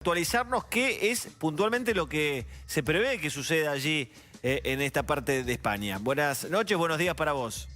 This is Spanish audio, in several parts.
Actualizarnos qué es puntualmente lo que se prevé que suceda allí en esta parte de España. Buenas noches, buenos días para vos.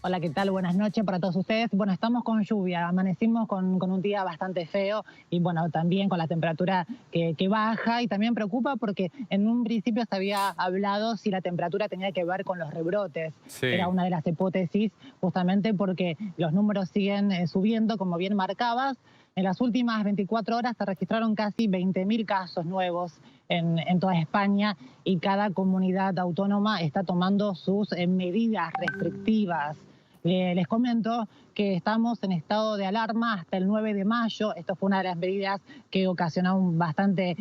Hola, ¿qué tal? Buenas noches para todos ustedes. Bueno, estamos con lluvia, amanecimos con un día bastante feo y bueno, también con la temperatura que baja y también preocupa porque en un principio se había hablado si la temperatura tenía que ver con los rebrotes. Sí. Era una de las hipótesis justamente porque los números siguen subiendo, como bien marcabas. En las últimas 24 horas se registraron casi 20.000 casos nuevos en toda España y cada comunidad autónoma está tomando sus medidas restrictivas. Les comento que estamos en estado de alarma hasta el 9 de mayo. Esto fue una de las medidas que ocasionaron bastante,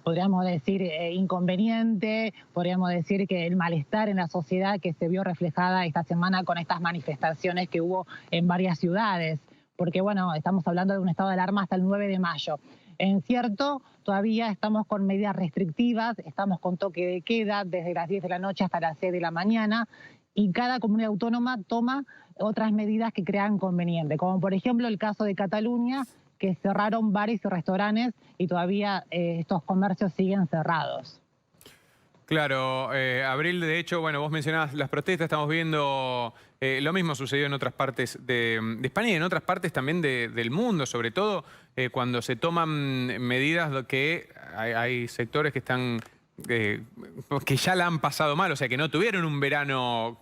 podríamos decir, inconveniente. Podríamos decir que el malestar en la sociedad que se vio reflejada esta semana con estas manifestaciones que hubo en varias ciudades. Porque, bueno, estamos hablando de un estado de alarma hasta el 9 de mayo. En cierto, todavía estamos con medidas restrictivas, estamos con toque de queda desde las 10 de la noche hasta las 6 de la mañana y cada comunidad autónoma toma otras medidas que crean conveniente, como por ejemplo el caso de Cataluña, que cerraron bares y restaurantes y todavía estos comercios siguen cerrados. Claro, Abril, de hecho, bueno, vos mencionabas las protestas, estamos viendo lo mismo sucedió en otras partes de España y en otras partes también del mundo, sobre todo cuando se toman medidas que hay sectores que están... que ya la han pasado mal, o sea, que no tuvieron un verano,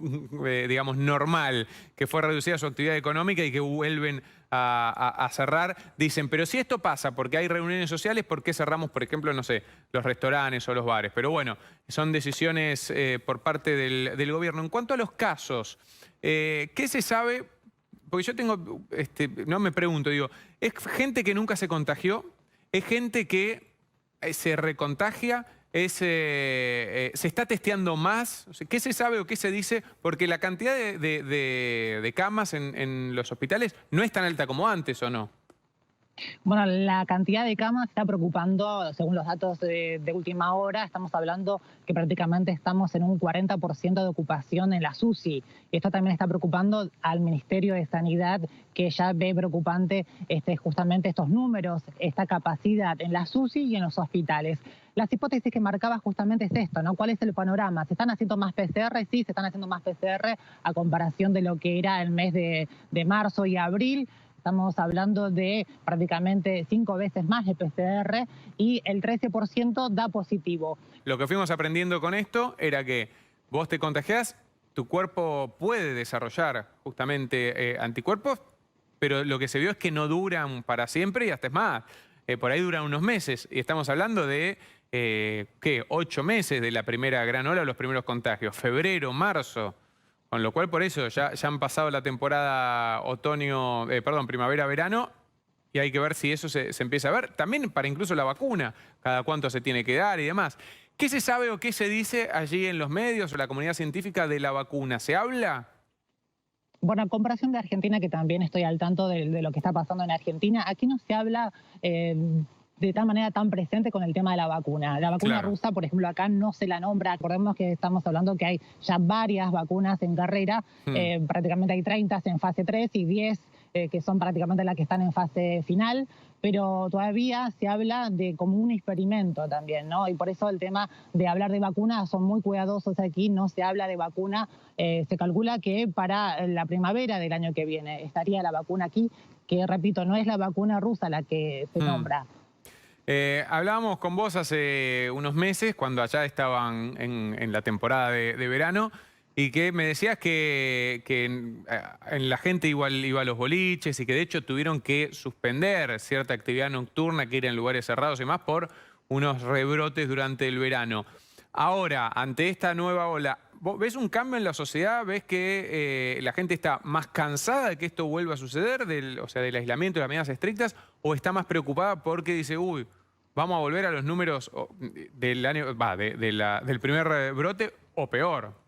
digamos, normal, que fue reducida su actividad económica y que vuelven a cerrar. Dicen, pero si esto pasa porque hay reuniones sociales, ¿por qué cerramos, por ejemplo, no sé, los restaurantes o los bares? Pero bueno, son decisiones por parte del gobierno. En cuanto a los casos, ¿qué se sabe? Porque yo tengo, no me pregunto, digo, ¿es gente que nunca se contagió? ¿Es gente que se recontagia? ¿Se está testeando más? O sea, ¿qué se sabe o qué se dice? Porque la cantidad de camas en los hospitales no es tan alta como antes, ¿o no? Bueno, la cantidad de camas está preocupando, según los datos de última hora, estamos hablando que prácticamente estamos en un 40% de ocupación en las UCI. Y esto también está preocupando al Ministerio de Sanidad, que ya ve preocupante justamente estos números, esta capacidad en las UCI y en los hospitales. Las hipótesis que marcaba justamente es esto, ¿no? ¿Cuál es el panorama? ¿Se están haciendo más PCR? Sí, se están haciendo más PCR a comparación de lo que era el mes de marzo y abril. Estamos hablando de prácticamente 5 veces más de PCR y el 13% da positivo. Lo que fuimos aprendiendo con esto era que vos te contagiás, tu cuerpo puede desarrollar justamente anticuerpos, pero lo que se vio es que no duran para siempre y hasta es más, por ahí duran unos meses. Y estamos hablando de, ¿qué? 8 meses de la primera gran ola, los primeros contagios, febrero, marzo. Con lo cual, por eso, ya han pasado la temporada primavera-verano y hay que ver si eso se empieza a ver. También para incluso la vacuna, cada cuánto se tiene que dar y demás. ¿Qué se sabe o qué se dice allí en los medios o la comunidad científica de la vacuna? ¿Se habla? Bueno, a comparación de Argentina, que también estoy al tanto de lo que está pasando en Argentina, aquí no se habla de tal manera tan presente con el tema de la vacuna. La vacuna Claro. rusa, por ejemplo, acá no se la nombra. Recordemos que estamos hablando que hay ya varias vacunas en carrera. Prácticamente hay 30 en fase 3 y 10 que son prácticamente las que están en fase final. Pero todavía se habla de como un experimento también, ¿no? Y por eso el tema de hablar de vacuna son muy cuidadosos aquí, no se habla de vacuna. Se calcula que para la primavera del año que viene estaría la vacuna aquí, que repito, no es la vacuna rusa la que se nombra. Hablábamos con vos hace unos meses, cuando allá estaban en la temporada de verano, y que me decías que en la gente igual iba a los boliches y que de hecho tuvieron que suspender cierta actividad nocturna, que ir en lugares cerrados y más por unos rebrotes durante el verano. Ahora, ante esta nueva ola, ¿vos ves un cambio en la sociedad? ¿Ves que la gente está más cansada de que esto vuelva a suceder, o sea, del aislamiento y las medidas estrictas, o está más preocupada porque dice, uy, vamos a volver a los números del año, del primer brote o peor?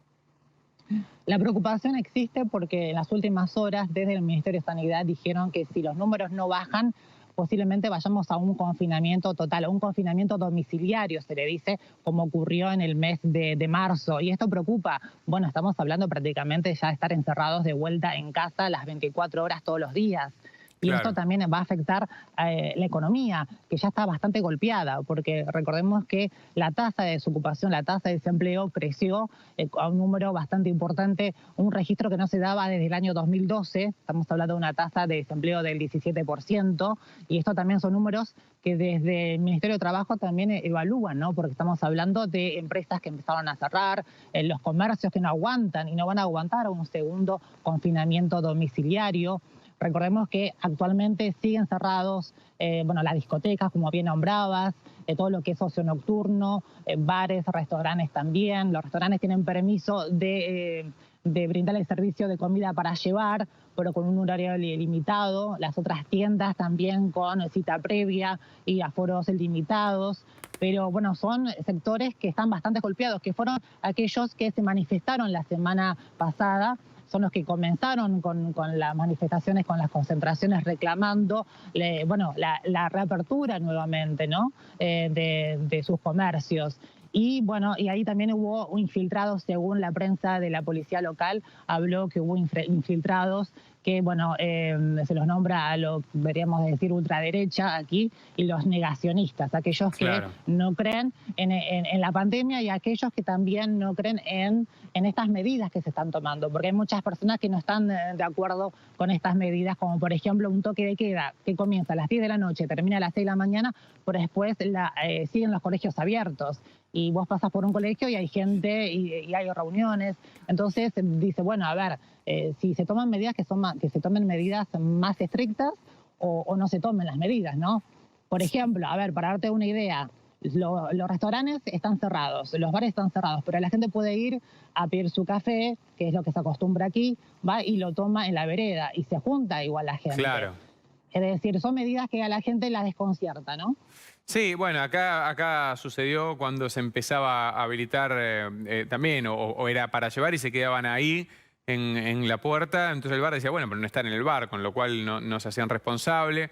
La preocupación existe porque en las últimas horas desde el Ministerio de Sanidad dijeron que si los números no bajan, posiblemente vayamos a un confinamiento total, a un confinamiento domiciliario, se le dice, como ocurrió en el mes de marzo. Y esto preocupa. Bueno, estamos hablando prácticamente ya de estar encerrados de vuelta en casa las 24 horas todos los días. Y Claro. esto también va a afectar la economía, que ya está bastante golpeada, porque recordemos que la tasa de desocupación, la tasa de desempleo creció a un número bastante importante, un registro que no se daba desde el año 2012, estamos hablando de una tasa de desempleo del 17%, y esto también son números que desde el Ministerio de Trabajo también evalúan, ¿no? Porque estamos hablando de empresas que empezaron a cerrar, los comercios que no aguantan y no van a aguantar un segundo confinamiento domiciliario. Recordemos que actualmente siguen cerrados, las discotecas, como bien nombrabas, todo lo que es ocio nocturno, bares, restaurantes también. Los restaurantes tienen permiso de brindar el servicio de comida para llevar, pero con un horario limitado. Las otras tiendas también con cita previa y aforos limitados. Pero bueno, son sectores que están bastante golpeados, que fueron aquellos que se manifestaron la semana pasada, son los que comenzaron con las manifestaciones, con las concentraciones, reclamando la reapertura nuevamente, ¿no? De sus comercios. Y bueno, y ahí también hubo infiltrados, según la prensa de la policía local, habló que hubo infiltrados que, se los nombra a lo, deberíamos decir, ultraderecha aquí, y los negacionistas, aquellos que Claro. no creen en la pandemia y aquellos que también no creen en estas medidas que se están tomando, porque hay muchas personas que no están de acuerdo con estas medidas, como por ejemplo un toque de queda que comienza a las 10 de la noche, termina a las 6 de la mañana, pero después siguen los colegios abiertos. Y vos pasas por un colegio y hay gente y hay reuniones. Entonces dice, bueno, a ver, si se toman medidas que se tomen medidas más estrictas o no se tomen las medidas, ¿no? Por ejemplo, a ver, para darte una idea, los restaurantes están cerrados, los bares están cerrados, pero la gente puede ir a pedir su café, que es lo que se acostumbra aquí, va y lo toma en la vereda y se junta igual la gente. Claro. Es decir, son medidas que a la gente la desconcierta, ¿no? Sí, bueno, acá sucedió cuando se empezaba a habilitar también, o era para llevar y se quedaban ahí en la puerta. Entonces el bar decía, bueno, pero no están en el bar, con lo cual no se hacían responsable.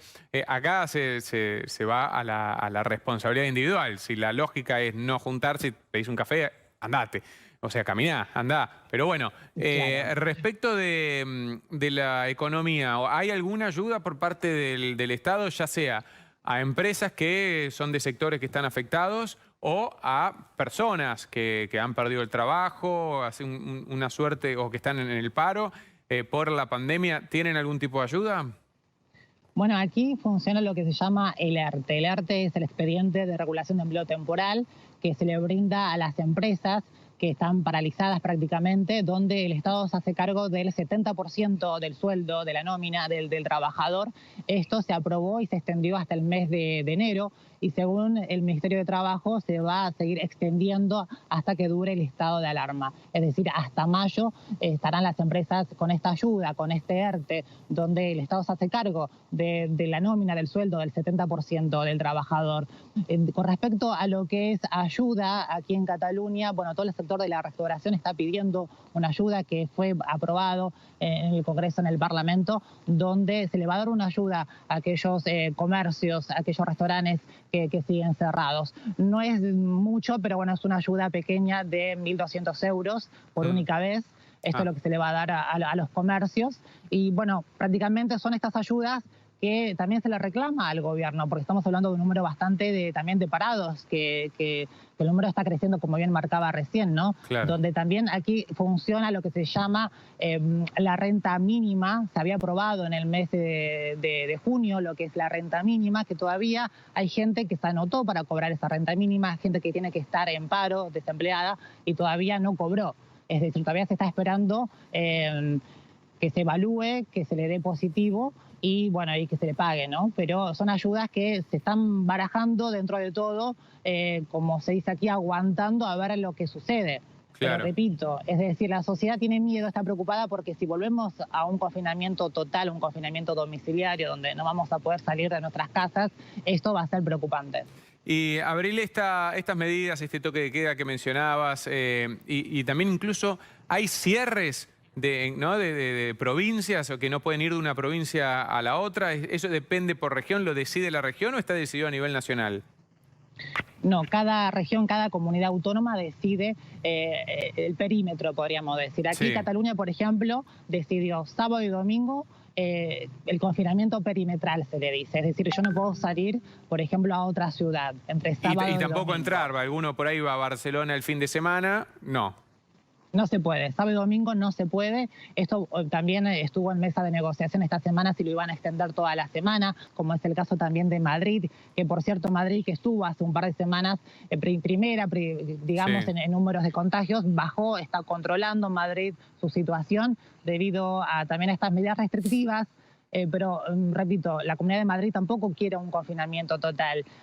Acá se va a la responsabilidad individual. Si la lógica es no juntarse y pedís un café, andate. O sea, caminá, andá. Pero bueno, Claro. respecto de la economía, ¿hay alguna ayuda por parte del Estado, ya sea a empresas que son de sectores que están afectados o a personas que han perdido el trabajo, hacen una suerte o que están en el paro por la pandemia? ¿Tienen algún tipo de ayuda? Bueno, aquí funciona lo que se llama el ERTE. El ERTE es el expediente de regulación de empleo temporal que se le brinda a las empresas que están paralizadas prácticamente, donde el Estado se hace cargo del 70% del sueldo, de la nómina del trabajador. Esto se aprobó y se extendió hasta el mes de enero, y según el Ministerio de Trabajo se va a seguir extendiendo hasta que dure el estado de alarma. Es decir, hasta mayo estarán las empresas con esta ayuda, con este ERTE, donde el Estado se hace cargo de la nómina, del sueldo del 70% del trabajador. Con respecto a lo que es ayuda aquí en Cataluña, bueno, todo el sector de la restauración está pidiendo una ayuda que fue aprobado en el Congreso, en el Parlamento, donde se le va a dar una ayuda a aquellos comercios, a aquellos restaurantes que siguen cerrados. No es mucho, pero bueno, es una ayuda pequeña de 1.200 euros por única vez. Esto es lo que se le va a dar a los comercios. Y bueno, prácticamente son estas ayudas que también se le reclama al gobierno, porque estamos hablando de un número bastante también de parados, que el número está creciendo, como bien marcaba recién, ¿no? Claro. Donde también aquí funciona lo que se llama la renta mínima. Se había aprobado en el mes de junio lo que es la renta mínima, que todavía hay gente que se anotó para cobrar esa renta mínima, gente que tiene que estar en paro, desempleada, y todavía no cobró. Es decir, todavía se está esperando que se evalúe, que se le dé positivo y bueno, y que se le pague, ¿no? Pero son ayudas que se están barajando dentro de todo, como se dice aquí, aguantando a ver lo que sucede. Claro. Pero repito, es decir, la sociedad tiene miedo, está preocupada porque si volvemos a un confinamiento total, un confinamiento domiciliario, donde no vamos a poder salir de nuestras casas, esto va a ser preocupante. Y Abril, estas medidas, este toque de queda que mencionabas, y también incluso hay cierres de provincias o que no pueden ir de una provincia a la otra. ¿Eso depende por región? ¿Lo decide la región o está decidido a nivel nacional? No, cada región, cada comunidad autónoma decide el perímetro, podríamos decir. Aquí Sí. Cataluña, por ejemplo, decidió sábado y domingo el confinamiento perimetral, se le dice. Es decir, yo no puedo salir, por ejemplo, a otra ciudad entre sábado Y y tampoco domingo. entrar, alguno por ahí va a Barcelona el fin de semana, no. No se puede, sábado y domingo no se puede. Esto también estuvo en mesa de negociación esta semana si lo iban a extender toda la semana, como es el caso también de Madrid, que por cierto Madrid, que estuvo hace un par de semanas digamos, Sí. en números de contagios, bajó, está controlando Madrid su situación debido a también a estas medidas restrictivas. Pero repito, la Comunidad de Madrid tampoco quiere un confinamiento total.